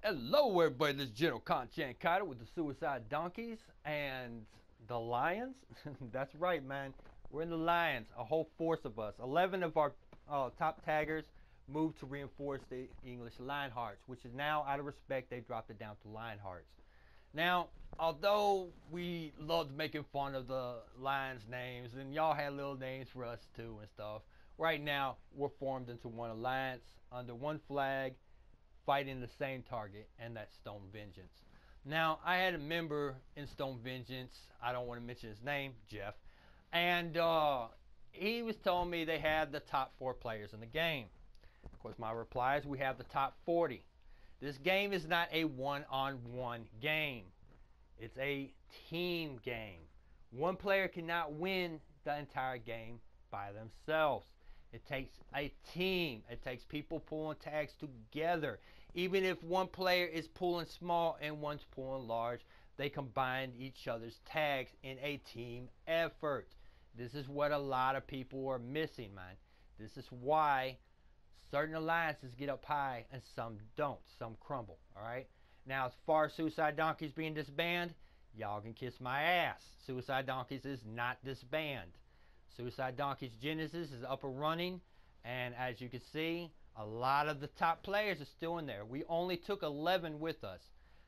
Hello everybody, this is General Content Kiter with the Suicide Donkeys and the Lions. That's right, man. We're in the Lions, a whole force of us. 11 of our top taggers moved to reinforce the English Lionhearts, which is now, out of respect, they dropped it down to Lionhearts. Now, although we loved making fun of the Lions names, and y'all had little names for us too and stuff, right now we're formed into one alliance under one flag, fighting the same target, and that's Stone Vengeance. Now, I had a member in Stone Vengeance, I don't want to mention his name, Jeff, and he was telling me they had the top 4 players in the game. Of course, my reply is we have the top 40. This game is not a one-on-one game. It's a team game. One player cannot win the entire game by themselves. It takes a team. It takes people pulling tags together. Even if one player is pulling small and one's pulling large, they combine each other's tags in a team effort. This is what a lot of people are missing, man. This is why certain alliances get up high and some don't. Some crumble, alright? Now, as far as Suicide Donkeys being disbanded, y'all can kiss my ass. Suicide Donkeys is not disbanded. Suicide Donkeys Genesis is up and running, and as you can see, a lot of the top players are still in there. We only took 11 with us,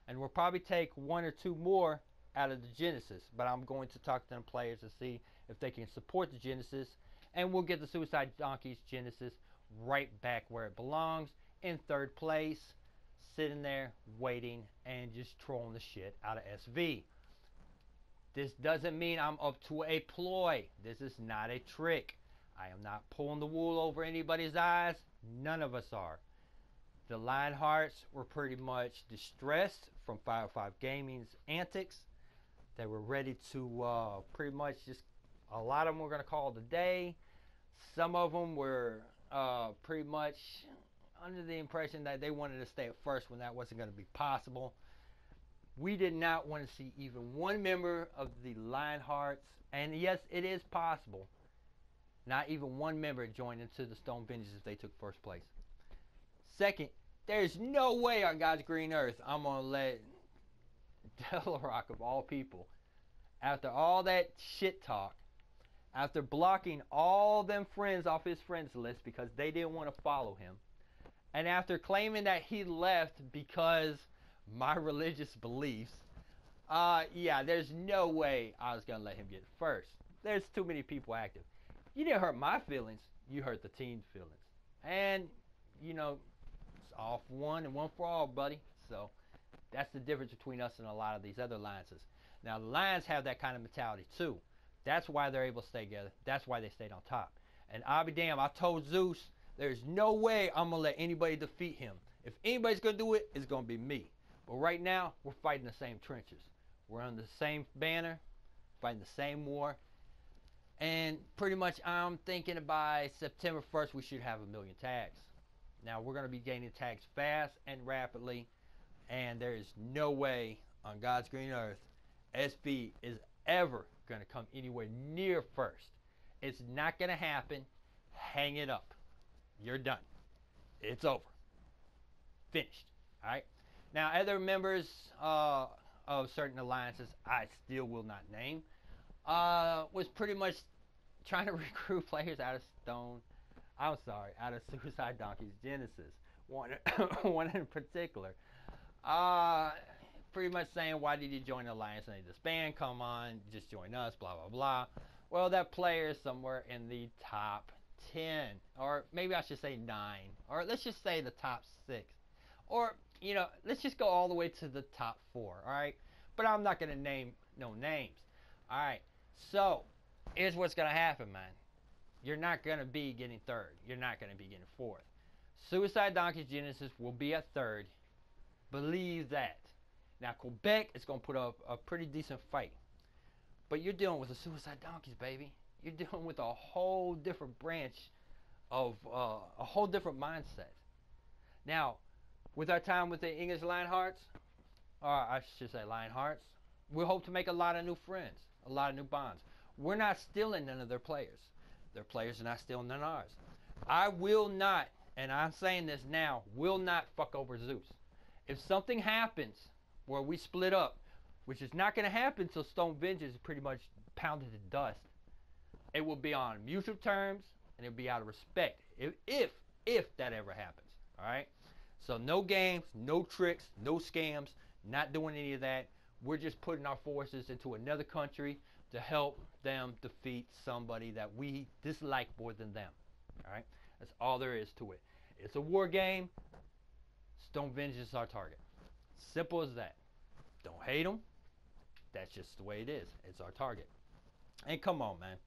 and we'll probably take 1 or 2 more out of the Genesis, but I'm going to talk to them players to see if they can support the Genesis, and we'll get the Suicide Donkeys Genesis right back where it belongs, in 3rd place, sitting there waiting and just trolling the shit out of SV. This doesn't mean I'm up to a ploy. This is not a trick. I am not pulling the wool over anybody's eyes. None of us are. The Lionhearts were pretty much distressed from 505 Gaming's antics. They were ready to pretty much just, a lot of them were going to call it a day. Some of them were pretty much under the impression that they wanted to stay at first when that wasn't going to be possible. We did not want to see even one member of the Lionhearts, and yes, it is possible, not even one member joined into the Stone Vengeance if they took 1st place. Second, there's no way on God's green earth I'm going to let Delarock, of all people, after all that shit talk, after blocking all them friends off his friends list because they didn't want to follow him, and after claiming that he left because my religious beliefs, yeah, there's no way I was going to let him get first. There's too many people active. You didn't hurt my feelings, you hurt the team's feelings. And, you know, it's all for one and one for all, buddy. So, that's the difference between us and a lot of these other alliances. Now, the Lions have that kind of mentality too. That's why they're able to stay together. That's why they stayed on top. And I'll be damned, I told Zeus, there's no way I'm going to let anybody defeat him. If anybody's going to do it, it's going to be me. But right now, we're fighting the same trenches. We're under the same banner, fighting the same war. And pretty much I'm thinking by September 1st, we should have 1 million tags. Now, we're going to be gaining tags fast and rapidly. And there is no way on God's green earth SV is ever going to come anywhere near first. It's not going to happen. Hang it up. You're done. It's over. Finished. All right? Now, other members of certain alliances I still will not name was pretty much trying to recruit players out of Suicide Donkeys Genesis. One in particular. Pretty much saying, why did you join the alliance and they disband? Come on, just join us, blah, blah, blah. Well, that player is somewhere in the top 10. Or maybe I should say 9. Or let's just say the top 6. Or, you know, let's just go all the way to the top 4, alright? But I'm not going to name no names. Alright, so, here's what's going to happen, man. You're not going to be getting 3rd. You're not going to be getting 4th. Suicide Donkeys Genesis will be at 3rd. Believe that. Now, Quebec is going to put up a pretty decent fight. But you're dealing with the Suicide Donkeys, baby. You're dealing with a whole different branch of, a whole different mindset. Now, with our time with the English Lionhearts, or I should say Lionhearts, we hope to make a lot of new friends, a lot of new bonds. We're not stealing none of their players. Their players are not stealing none of ours. I will not, and I'm saying this now, will not fuck over Zeus. If something happens where we split up, which is not going to happen until Stone Vengeance is pretty much pounded to dust, it will be on mutual terms and it'll be out of respect. If that ever happens. All right. So no games, no tricks, no scams, not doing any of that. We're just putting our forces into another country to help them defeat somebody that we dislike more than them. All right. That's all there is to it. It's a war game. Stone Vengeance is our target. Simple as that. Don't hate them. That's just the way it is. It's our target. And come on, man.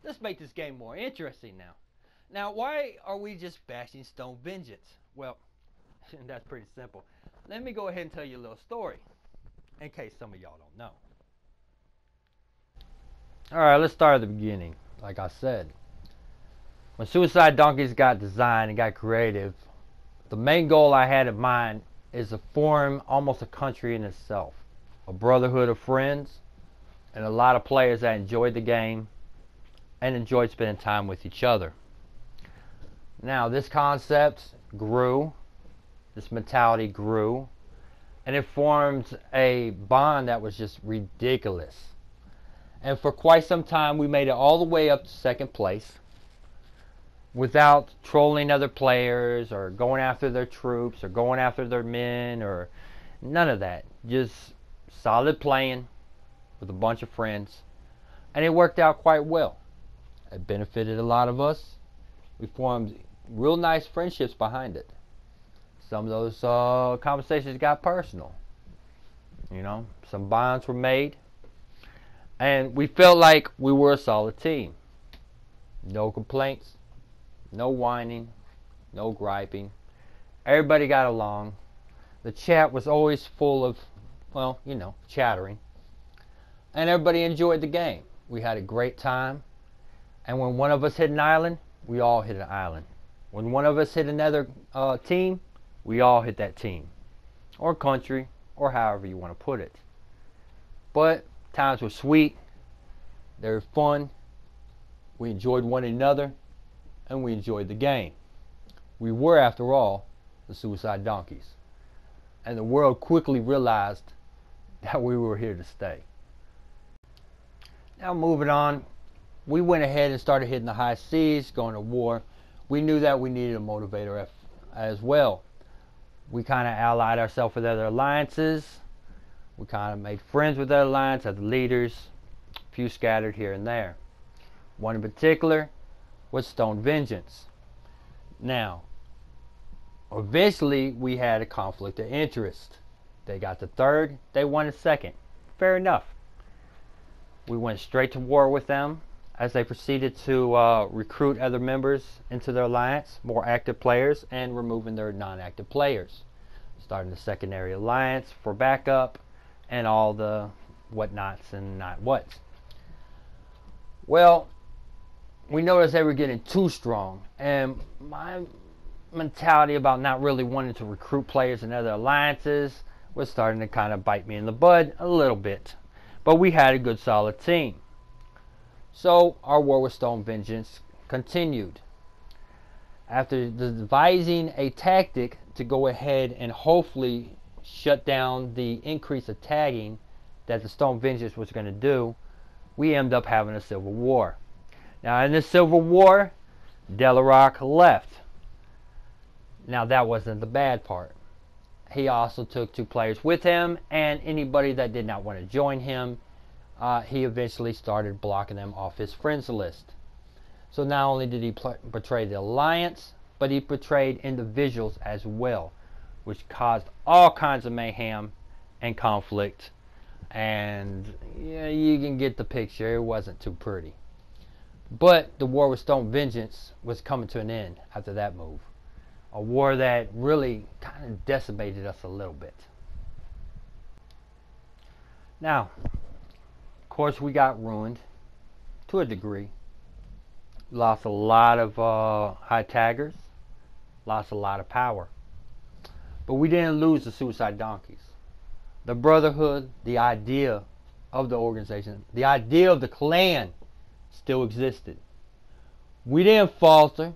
Let's make this game more interesting now. Now, why are we just bashing Stone Vengeance? Well, that's pretty simple. Let me go ahead and tell you a little story, in case some of y'all don't know. Alright, let's start at the beginning. Like I said, when Suicide Donkeys got designed and got creative, the main goal I had in mind is to form almost a country in itself. A brotherhood of friends, and a lot of players that enjoyed the game and enjoyed spending time with each other. Now, this concept grew, this mentality grew, and it formed a bond that was just ridiculous. And for quite some time, we made it all the way up to second place without trolling other players or going after their troops or going after their men or none of that. Just solid playing with a bunch of friends. And it worked out quite well. It benefited a lot of us. We formed real nice friendships behind it. Some of those conversations got personal. You know, some bonds were made. And we felt like we were a solid team. No complaints, no whining, no griping. Everybody got along. The chat was always full of, well, you know, chattering. And everybody enjoyed the game. We had a great time. And when one of us hit an island, we all hit an island. When one of us hit another team, we all hit that team. Or country, or however you want to put it. But times were sweet. They were fun. We enjoyed one another. And we enjoyed the game. We were, after all, the Suicide Donkeys. And the world quickly realized that we were here to stay. Now moving on, we went ahead and started hitting the high seas, going to war. We knew that we needed a motivator as well. We kind of allied ourselves with other alliances. We kind of made friends with other alliances, other leaders, a few scattered here and there. One in particular was Stone Vengeance. Now, eventually we had a conflict of interest. They got the third, they won the second. Fair enough. We went straight to war with them as they proceeded to recruit other members into their alliance, more active players, and removing their non-active players. Starting the secondary alliance for backup and all the whatnots and not whats. Well, we noticed they were getting too strong, and my mentality about not really wanting to recruit players in other alliances was starting to kind of bite me in the bud a little bit. But we had a good solid team. So our war with Stone Vengeance continued. After devising a tactic to go ahead and hopefully shut down the increase of tagging that the Stone Vengeance was going to do, we ended up having a civil war. Now in this civil war, Delarock left. Now that wasn't the bad part. He also took 2 players with him, and anybody that did not want to join him, he eventually started blocking them off his friends list. So not only did he betray the alliance, but he betrayed individuals as well, which caused all kinds of mayhem and conflict. And yeah, you can get the picture. It wasn't too pretty. But the war with Stone Vengeance was coming to an end after that move. A war that really kind of decimated us a little bit. Now, of course, we got ruined to a degree. Lost a lot of high taggers. Lost a lot of power. But we didn't lose the Suicide Donkeys. The brotherhood, the idea of the organization, the idea of the clan still existed. We didn't falter.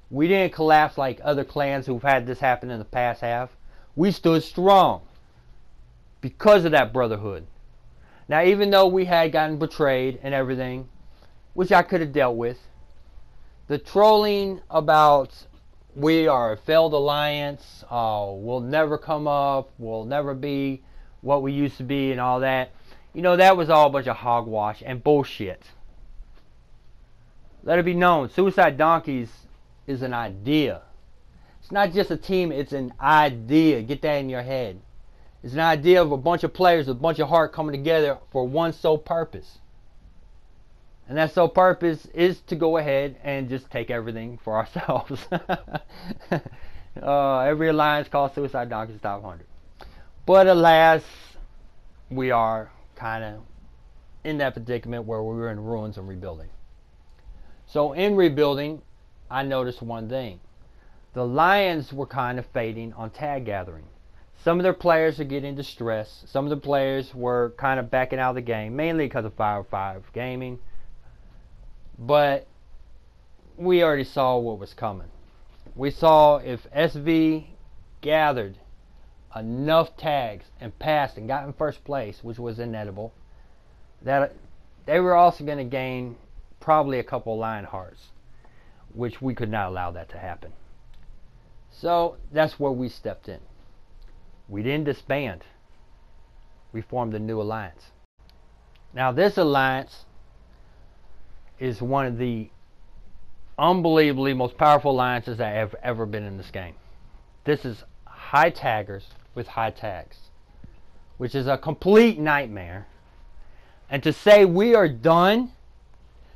We didn't collapse like other clans who've had this happen in the past have. We stood strong because of that brotherhood. Now, even though we had gotten betrayed and everything, which I could have dealt with, the trolling about we are a failed alliance, we'll never come up, we'll never be what we used to be and all that, that was all a bunch of hogwash and bullshit. Let it be known, Suicide Donkeys is an idea. It's not just a team, it's an idea. Get that in your head. It's an idea of a bunch of players, a bunch of heart coming together for one sole purpose. And that sole purpose is to go ahead and just take everything for ourselves. Every alliance called Suicide Donkeys Top 100. But alas, we are kind of in that predicament where we were in ruins and rebuilding. So in rebuilding, I noticed one thing. The Lions were kind of fading on tag gathering. Some of their players are getting distressed. Some of the players were kind of backing out of the game, mainly because of 5-5 gaming. But we already saw what was coming. We saw if SV gathered enough tags and passed and got in first place, which was inedible, that they were also going to gain probably a couple Lion hearts, which we could not allow that to happen. So that's where we stepped in. We didn't disband. We formed a new alliance. Now this alliance is one of the unbelievably most powerful alliances that have ever been in this game. This is high taggers with high tags, which is a complete nightmare. And to say we are done,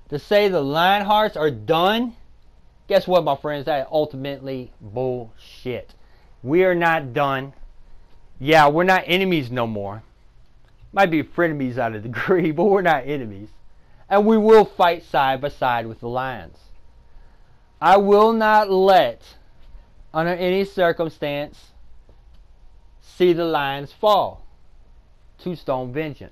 to say the Lionhearts are done, guess what, my friends? That ultimately bullshit. We are not done. Yeah, we're not enemies no more. Might be frenemies out of degree, but we're not enemies. And we will fight side by side with the Lions. I will not let, under any circumstance, see the Lions fall to Stone Vengeance.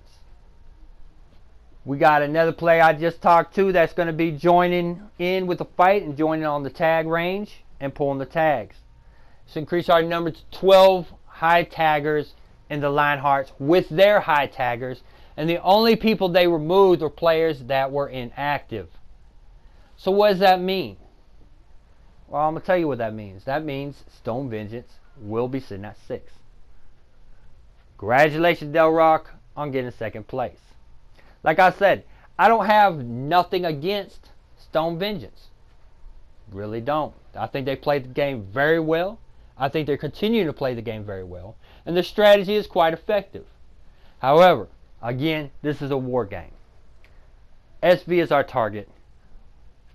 We got another player I just talked to that's going to be joining in with the fight and joining on the tag range and pulling the tags. So increase our number to 12 high taggers in the Lionhearts with their high taggers. And the only people they removed were players that were inactive. So what does that mean? Well, I'm going to tell you what that means. That means Stone Vengeance will be sitting at 6. Congratulations, Del Rock, on getting second place. Like I said, I don't have nothing against Stone Vengeance. Really don't. I think they played the game very well. I think they're continuing to play the game very well. And the strategy is quite effective. However, again, this is a war game. SV is our target.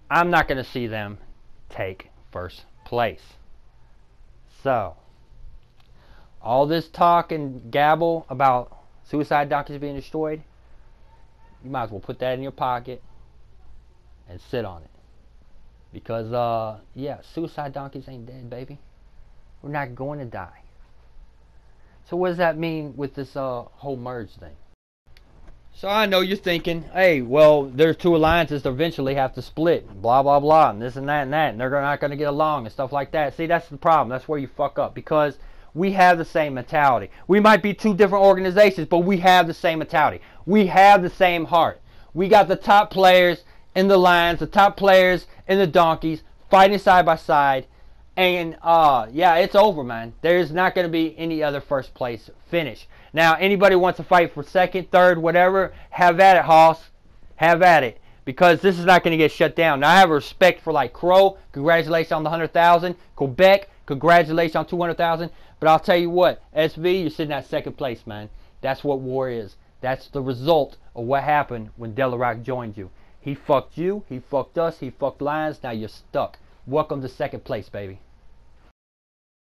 I'm not going to see them take first place. So, all this talk and gabble about Suicide Donkeys being destroyed, you might as well put that in your pocket and sit on it. Because, yeah, Suicide Donkeys ain't dead, baby. We're not going to die. So what does that mean with this whole merge thing? So I know you're thinking, hey, well, there's two alliances that eventually have to split, blah, blah, blah, and this and that, and they're not going to get along and stuff like that. See, that's the problem. That's where you fuck up, because we have the same mentality. We might be two different organizations, but we have the same mentality. We have the same heart. We got the top players in the Lions, the top players in the Donkeys, fighting side by side. And, yeah, it's over, man. There's not going to be any other first place finish. Now, anybody wants to fight for second, third, whatever, have at it, Hoss. Have at it. Because this is not going to get shut down. Now, I have respect for, like, Crow. Congratulations on the 100,000. Quebec, congratulations on 200,000. But I'll tell you what, SV, you're sitting at second place, man. That's what war is. That's the result of what happened when Delarock joined you. He fucked you. He fucked us. He fucked Lions. Now you're stuck. Welcome to second place, baby.